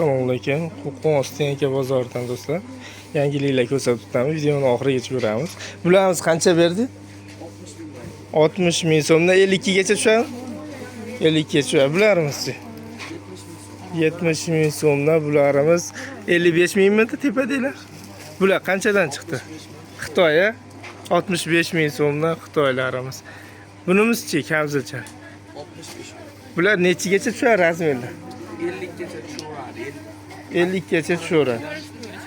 Assalomu alaykum. Qo'qon bozoridan do'stlar. Yangiliklar ko'rsatib o'tamiz. Videoni oxirigacha ko'ramiz. Bularimiz qancha berdi? 60 ming so'mdan 52 gacha tushadi. 52 gacha tushadi. Bularimiz-chi? 70 ming so'mdan bularimiz 55 mingmi tepadanglar? Bular qanchadan chiqdi? Xitoy 65 ming so'mdan Xitoylarimiz. Bunimiz-chi kamzilcha? 65. Bular nechigacha tushadi razmerlar? 50 gacha tushadi. 50 gacha tushadi.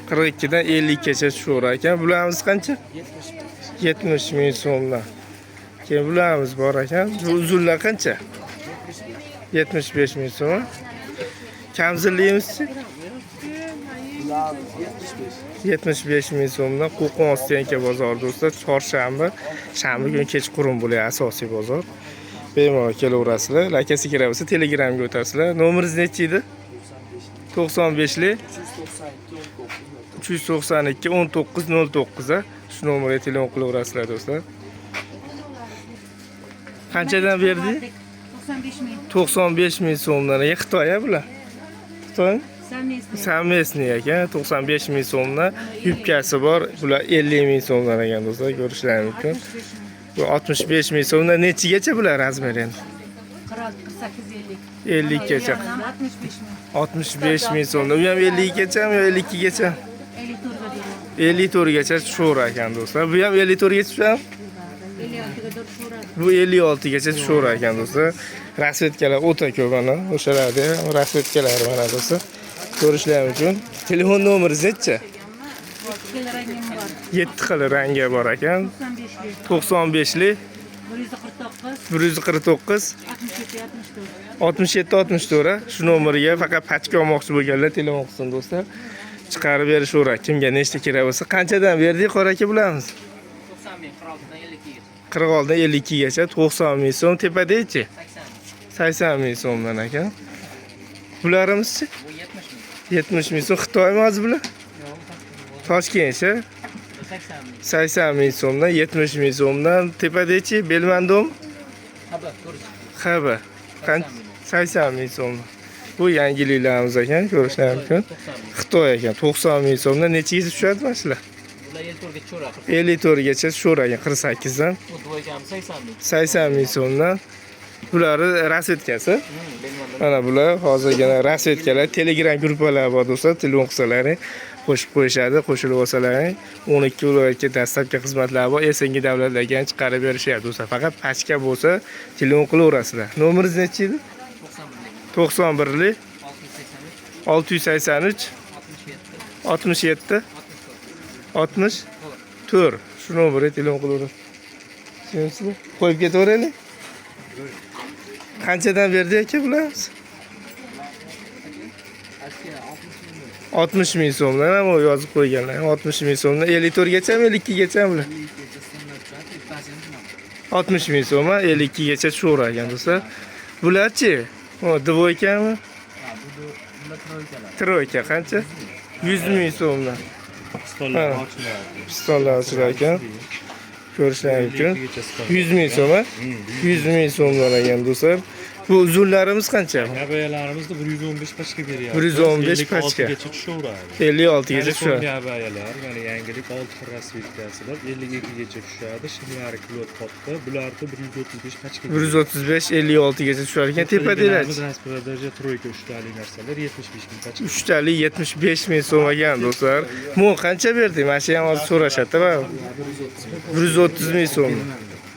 42 dan 50 gacha tushadi ekan. Bularimiz qancha? 70 ming so'mdan. Keyin bularimiz bor ekan. Bu uzunlar qancha? 75 ming so'm. Kamzilligimiz-chi? 75 ming so'mdan Qo'qon bozori do'stlar. Chorshanba, shanba kuni kechqurun bo'ladi asosiy bozor. Bemalol kelaverasizlar. Lakasi kerak bo'lsa Telegramga o'tasizlar. Nomeringiz nechi edi? 95lik 392 1909 a. Shu nomerga telefon qilaverasizlar do'stlar. Qanchadan berdi? 95 ming. 95 ming so'mdan. Xitoy bular. Xitoy? Samesni ekan. 95 ming so'mdan. Yubkasi bor. Bular 50 ming so'mdan ekan do'stlar. Ko'rishlaringiz mumkin. Bu 65 ming so'mdan nechigacha bular razmeri endi? 48 50. 50 gacha. 65 ming. 65 ming so'mdan. Bu ham 50 gachami yo 52 gacha? 54 ga 54 gacha beradi. tushar ekan do'stlar. Bu ham 54 gacha tushadi. 56 ga tushadi. Bu 56 gacha tushar ekan do'stlar. Rasvetkalar o'ta ko'p ana. O'shalarda rasvetkalar mana do'stlar. Ko'rishlaringiz uchun. Telefon nomeringiz nechi? 7 xil rangi bor ekan. 95lik 149 67 64 shu nomerga faqat pachka olmoqchi bo'lganlar telefon qilsin do'stlar. Chiqarib berishaveradi. Kimga nechta kerak bo'lsa. Qanchadan berdik qora aka bilamiz? 90 ming, 46 dan 52 gacha. 46 dan 52 gacha 90 ming so'm tepadagi-chi? 80 ming so'mdan ekan. Bularimiz-chi? Bu 70 ming. 70 ming so'm. Xitoymi hozir bular? Toshkentchi? 80 ming. 80 ming so'mdan 70 ming so'mdan tepadagi-chi? Belmandom? Haba, ko'rish. Xaba. 80 ming so'm. Bu yangiliklarimiz ekan, ko'rishlaringiz mumkin. Xitoy ekan, 90 ming so'mdan nechigacha tushadi mana shular? Bular 54 ga tushadi. 54 gacha tushar ekan 48 dan. Bu dvoykam 80 ming. 80 ming so'mdan. Bularni rasvetkasi. Mana bular hozirgina rasvetkalar, Telegram gruppalar bor do'stlar, telefon qilsalaring qo'shib qo'yishadi, qo'shilib olsalaring 12 viloyatga dastlabki xizmatlar bor. Esengi davlatlarga chiqarib berishyapti do'stlar. Faqat pachka bo'lsa telefon qilaverasizlar. Nomeringiz nechi edi? 91lik 683 67 64 shu nomerga telefon qilaverasiz. Tushundingizmi? Qo'yib ketaveraylik. Qanchadan berdi aka bular? 60 ming so'mdan ham yozib qo'yganlar. 60 ming so'mdan 54 gachami 52 gachami bular? 60 ming so'm, 52 gacha tushar ekan do'stlar. Bularchi? O, dvoykami? Troyka qancha? 100 ming so'mdan. Pistollar ochilar ekan. Ko'rishlaringiz mumkin. 100 ming so'm, 100 ming so'mdan ekan do'stlar. Bu uzunlarimiz qancha? Abayalarimizni 115 pachka beryapti. 115 pachka. 56 gacha tushaveradi. 56 gacha tushadi. So'nggi abayalar, mana yangilik 6 xil rasvetkasilar 52 gacha tushadi. Shimlari kilo qotdi. Bularni 135 pachka. 135 56 gacha tushar ekan tepadagilar. Biz rasprodaja troyka 3 tali narsalar 75 ming pachka. 3 tali 75 ming so'm ekan do'stlar. Bu qancha berdi? Mana shu ham hozir so'rashadi va 130 ming so'm.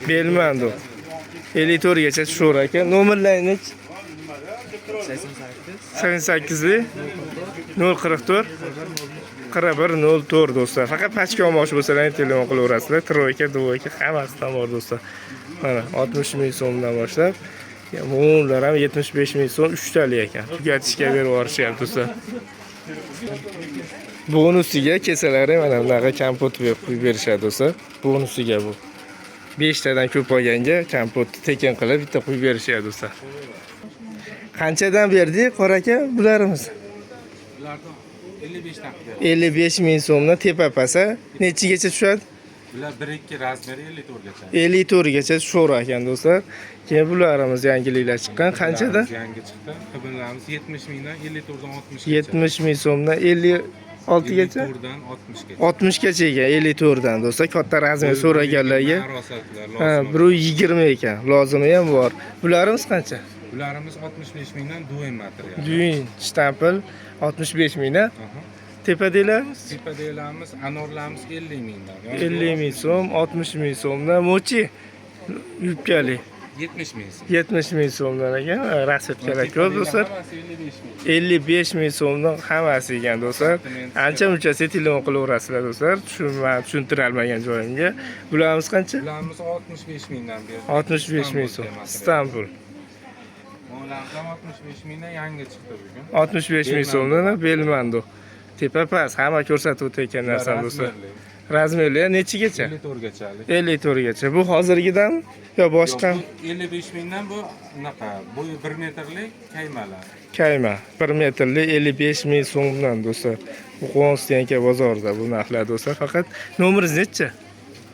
Belmando. 54 gacha tushar ekan. Nomerlaringiz 88 lik 044 4104 do'stlar. Faqat pachka olmoqchi bo'lsalaring telefon qilaverasizlar. Troyka, dvoyka hammasidan bor do'stlar. Mana 60 ming so'mdan boshlab bunlar ham 75 ming so'm 3 tali ekan. Tugatishga berib yuborishyapti do'stlar. Bonusiga kesalari mana bunaqa kompot qo'yib berishadi do'stlar. Bonusiga bu 5 tadan ko'p olganga kompotni tekin qilib bitta qo'yib berishadi do'stlar. Qanchadan berdi qora aka bularimiz? Bulardan 55 dan. 55 ming so'mdan tepa pasa nechigacha tushadi? Bular 1-2 razmeri 54 gacha. 54 gacha sho'ra ekan do'stlar. Keyin bularimiz yangiliklar chiqqan. Qanchada? Yangi chiqdi. Qibilamiz 70 mingdan 54 dan 60 gacha. 70 ming so'mdan 56 gacha. 54 dan 60 gacha. 60 gacha ekan 54 dan do'stlar. Katta razmer so'raganlarga. Ha, Ha, 120 ekan. Lozimi ham bor. Bularimiz qancha? Bularimiz 65 mingdan duin material. Duyin shtampl 65 mingdan. Aha. Tepadelarimiz Tepadelarimiz, anorlarimiz 50 mingdan. 50 ming so'm, 60 ming so'mdan. Mochi yubkali 70 ming. 70 ming so'mdan ekan. Rasatkalar ko'p do'stlar. Hammasi 55 ming. 55 ming so'mdan hammasi ekan do'stlar. Ancha munchasi telefon qilaverasizlar do'stlar. Tushuntira olmagan joyimga. Bularimiz qancha? Bularimiz 65 mingdan beri. 65 ming so'm. Istanbul. Bulardan 65 mingdan yangi chiqdi bugun. 65 ming so'mdan Belmando. Tepa past hamma ko'rsatib o'tayotgan narsa do'stlar. Razmerlar nechigacha? 54 gachalik. 54 gacha. Bu hozirgidanmi yo boshqa? 55 mingdan bu unaqa bo'yi 1 metrlik kaymalar. Kayma 1 metrli 55 ming so'mdan do'stlar. Bu Qo'ng'istonga bozorda bu narxlar do'stlar. Faqat nomeringiz necha?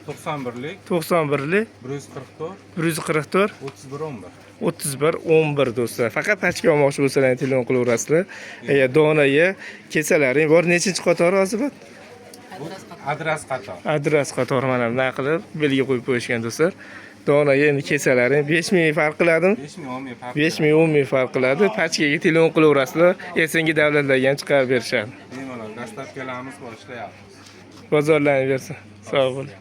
91lik 91lik 144 144 31 11. 31 11 do'stlar. Faqat pachka olmoqchi bo'lsangiz telefon qilaverasizlar. Agar donaga kesalaring bor, nechinchi qatori hozir? Bu adres qator. Adres qatori mana bunday qilib belgi qo'yib qo'yishgan do'stlar. Donaga endi kesalaring 5 ming farq qiladimi? 5 ming 10 ming farq. 5 ming 10 ming farq qiladi. Pachkaga telefon qilaverasizlar. Ertangi davlatlarga ham chiqarib berishadi. Bemalol dastlabkilarimiz boshlayapmiz. Bozorlanaversin. Sog' bo'ling.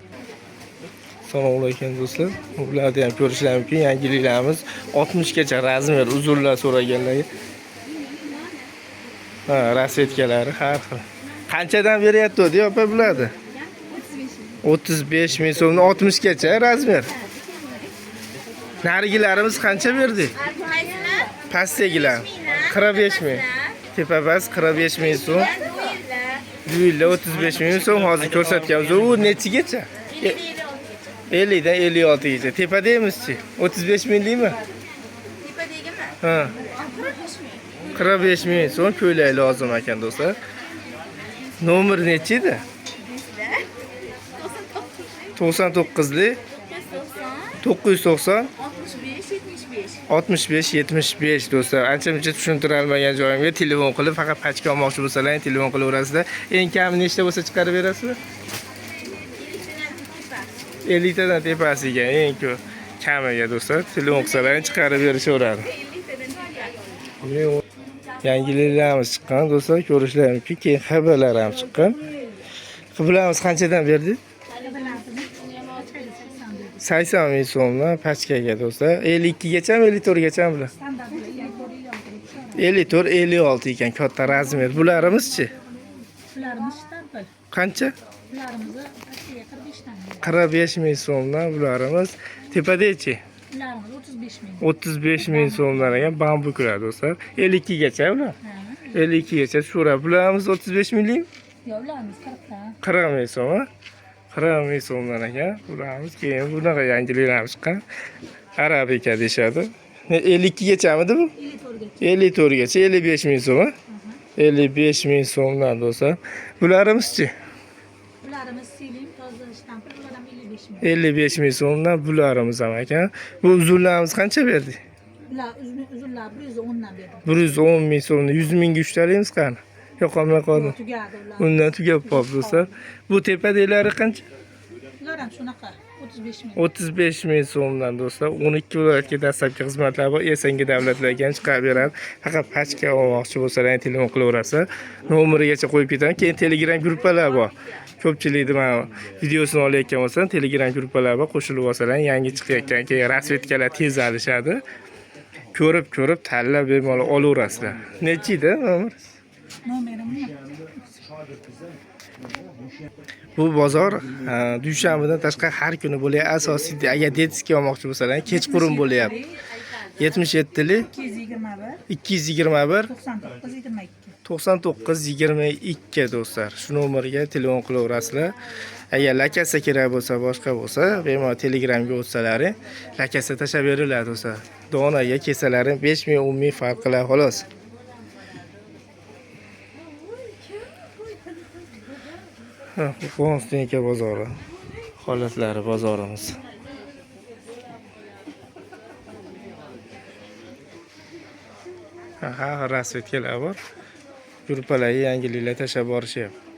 Assalomu alaykum do'stlar. Bularni ham ko'rishlar mumkin. Yangiliklarimiz 60 gacha razmer uzunlar so'raganlarga. Ha, rasvetkalari har xil. Qanchadan beryapti deydi opa bularni? 35 ming so'mdan 60 gacha razmer. Narigilarimiz qancha berdi? Pastdagilar 45 ming. Tepa past 45 ming so'm. Yuyilla 35 ming so'm hozir ko'rsatganmiz. U nechigacha? 50 dan 56 gacha. Tepadamizchi? 35 minglikmi? Tepadagimi? Ha. 45 ming so'm ko'ylak lozim ekan do'stlar. Nomer nechi edi? 99lik 990 65 75 do'stlar. Ancha-muncha tushuntira olmagan joyimga telefon qilib, faqat pachka olmoqchi bo'lsalaring telefon qilaverasizlar. Eng kami nechta bo'lsa chiqarib berasizlar? 50 tadan tepasiga eng ko'p kamiga do'stlar telefon qilsalaring chiqarib berishaveradi. Yangiliklarimiz chiqqan do'stlar, ko'rishlar mumkin. Keyin xabarlar ham chiqqan. Xabarlarimiz qanchadan berdi? 80 ming so'mdan pachkaga do'stlar. 52 gacha, 54 gacha bular. 54, 56 ekan katta razmer. Bularimiz-chi? Bularimiz shtampl. Qancha? Bularimizni pastga 45 dan. 45 ming so'mdan bularimiz. Tepada-chi? Bularimiz 35 ming. 35 ming so'mdan ekan bambuklar do'stlar. 52 gacha ular. 52 gacha sho'ra. Bularimiz 35 minglik? Yo'q, ularimiz 40 dan. 40 ming so'm. 40 ming so'mdan ekan. Bularimiz keyin bunaqa yangiliklar chiqqan. Arabika deyshadi. 52 gachamidi bu? 54 gacha, 55 ming so'm. 55 ming so'mdan do'stlar. Bularimiz-chi? Bularimiz siling, toza shtampl, bular ham 55 ming. 55 ming so'mdan bularimiz ham ekan. Bu uzunlarimiz qancha berdi? Bular uzunlar 110 dan berdim. 110 ming so'mdan 100 mingga ushtalaymiz qani? Yo'qolmay qoldi. Tugadi ular. Undan tugab qoldi do'stlar. Bu tepadagilari qancha? Bular ham shunaqa 35 ming. 35 ming so'mdan do'stlar. 12 viloyatga dastlabki xizmatlar bor. Ertangi davlatlarga ham chiqarib beradi. Faqat pachka olmoqchi bo'lsalar telefon qilaverasizlar. Nomerigacha qo'yib ketaman. Keyin Telegram gruppalar bor. Ko'pchilikni mana videosini olayotgan bo'lsam, Telegram gruppalar bor. Qo'shilib olsalar, yangi chiqayotgan keyin rasvetkalar tez alishadi. Ko'rib tanlab bemalol olaverasizlar. Nechida nomer? Nomerim Bu bozor dushanbadan tashqari har kuni bo'layapti. Asosiy agar detski olmoqchi bo'lsalar, kechqurun bo'layapti. 77lik 221 221 99 22. 9922 do'stlar. Shu nomerga telefon qilaverasizlar. Agar lakasa kerak bo'lsa, boshqa bo'lsa, bemalol Telegramga o'tsalaring, lakasa tashlab beriladi do'stlar. Donaga kesalaring 5 ming 10 ming farq qiladi xolos. Ha, bu Qo'ng'istonga bozori. holatlari bozorimiz. Ha, rasvetkalar bor. Gruppalarga yangiliklar tashlab borishyapti.